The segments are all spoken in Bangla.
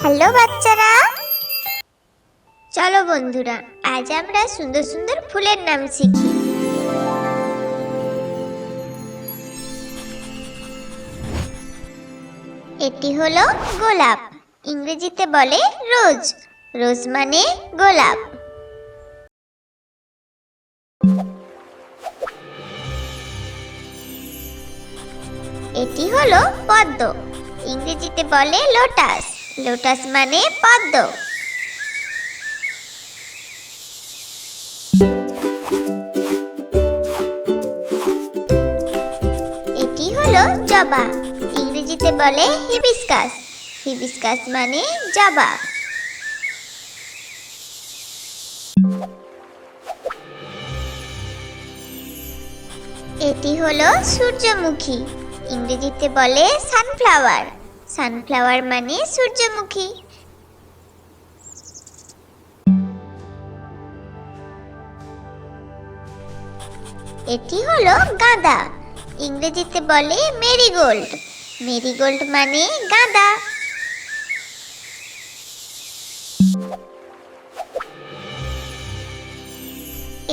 হ্যালো বাচ্চারা, চলো বন্ধুরা, আজ আমরা সুন্দর সুন্দর ফুলের নাম শিখি। এটি হলো গোলাপ। ইংরেজিতে বলে রোজ। রোজ মানে গোলাপ। এটি হলো পদ্ম। ইংরেজিতে বলে লোটাস। লোটাস মানে পদ্ম। এটি হলো জবা। ইংরেজিতে বলে হিবিস্কাস। হিবিস্কাস মানে জবা। এটি হলো সূর্যমুখী। ইংরেজিতে বলে সানফ্লাওয়ার। সানফ্লাওয়ার মানে সূর্যমুখী। এটি হলো গাঁদা। ইংরেজিতে বলে মেরিগোল্ড। মেরিগোল্ড মানে গাঁদা।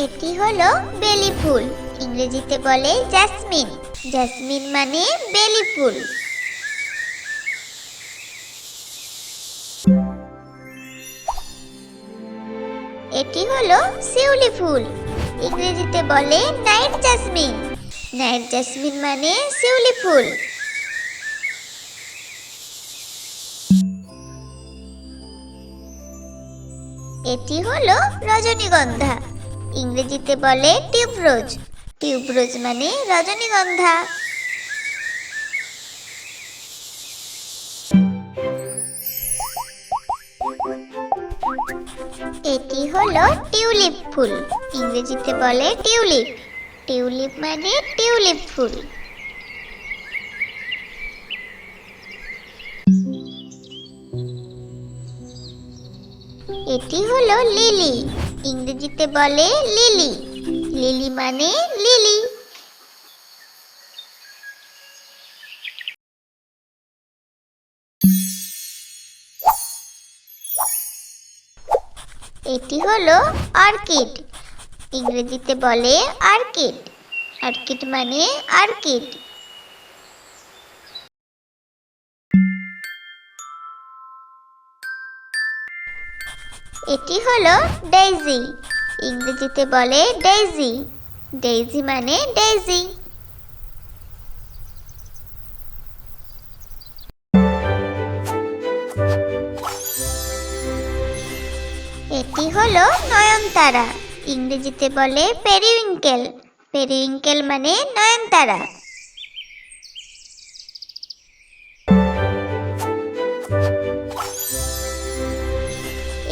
এটি হলো বেলি ফুল। ইংরেজিতে বলে জ্যাসমিন। জ্যাসমিন মানে বেলি ফুল। এটি হলো শিউলি ফুল। ইংরেজিতে বলে নাইট জ্যাসমিন। নাইট জ্যাসমিন মানে শিউলি ফুল। এটি হলো রজনীগন্ধা। ইংরেজিতে বলে টিউবরোজ। টিউবরোজ মানে রজনীগন্ধা। এটি হলো টিউলিপ ফুল। ইংরেজিতে বলে টিউলিপ। টিউলিপ মানে টিউলিপ ফুল। এটি হলো লিলি। ইংরেজিতে বলে লিলি। লিলি মানে লিলি। এটি হলো অর্কিড। ইংরেজিতে বলে অর্কিড। অর্কিড মানে অর্কিড। এটি হলো ডেইজি। ইংরেজিতে বলে ডেইজি। ডেইজি মানে ডেইজি। এটি হলো নয়নতারা। ইংরেজিতে বলে পেরিউইঙ্কেল। পেরিউইঙ্কেল মানে নয়নতারা।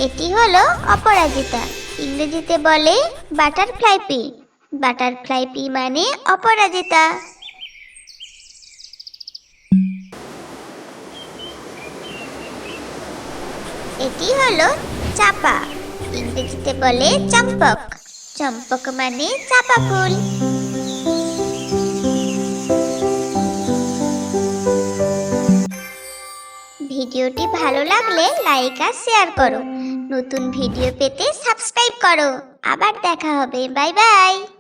এটি হলো অপরাজিতা। ইংরেজিতে বলে বাটারফ্লাই পি। বাটারফ্লাই পি মানে অপরাজিতা। এটি হলো চাপা। ইংরেজিতে বলে চম্পক। চম্পক মানে চাপা ফুল। ভিডিওটি ভালো লাগলে লাইক আর শেয়ার করো। নতুন ভিডিও পেতে সাবস্ক্রাইব করো। আবার দেখা হবে। Bye bye.